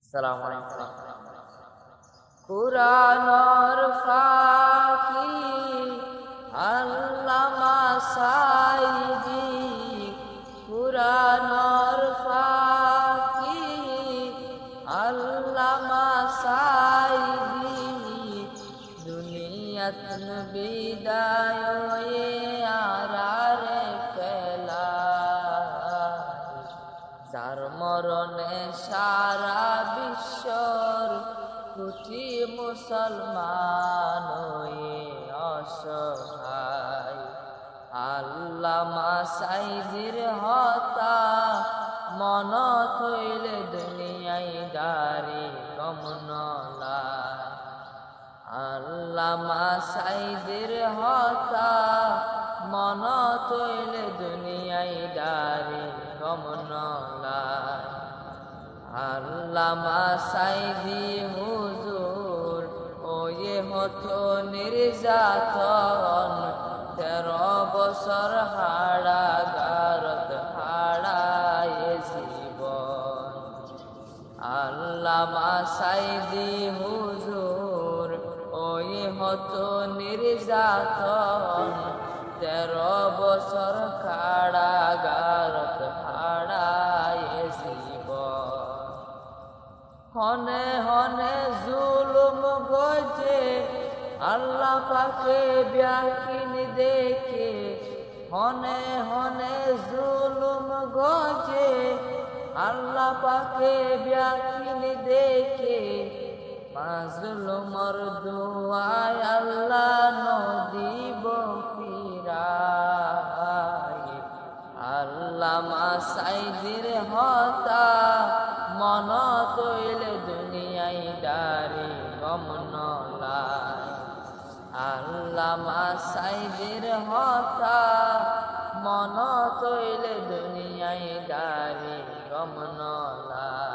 আসসালামু আলাইকুম। কুরআনের ফাঁকি আল্লামা সাঈদী, কুরআনের ফাঁকি আল্লামা সাঈদী, দুনিয়াত বিদায় আরারে ফেলায়, যার মরণে সারা বিশ্বর কোটি মুসলমান হয়ে অসহায়। আল্লামা সাঈদীর হতা মন থইলে দুনিয়ায় দারি কমনলায়। আল্লামা সাঈদীর হতা মন থইলে দুনিয়ায় দারি কমনলায়। আল্লামা সাঈদী হুজুর ওয়ে হতো নির্যাতন, 13 বছর হাড়াগারত হারায় জীবন। আল্লামা সাঈদী হুজুর ওয়ে হতো নির্যাতন, 13 বছর কারাগারত হারায় জীবন। হনে হনে জুলুম গজে আল্লাহ পাকে ব্যাকিন দেখে, হনে হনে জুলুম গজে আল্লাহ পাকে ব্যাকিন দেখে, মাজলুমর দুআয় আল্লাহ নদিব ফিরায়। আল্লামা সাঈদীর হতা মন তৈলে দুনিয়ায় দারি কমনলায়। আল্লামা সাঈদীর হতা মন তৈলে দুনিয়ায় দারি কমনলায়।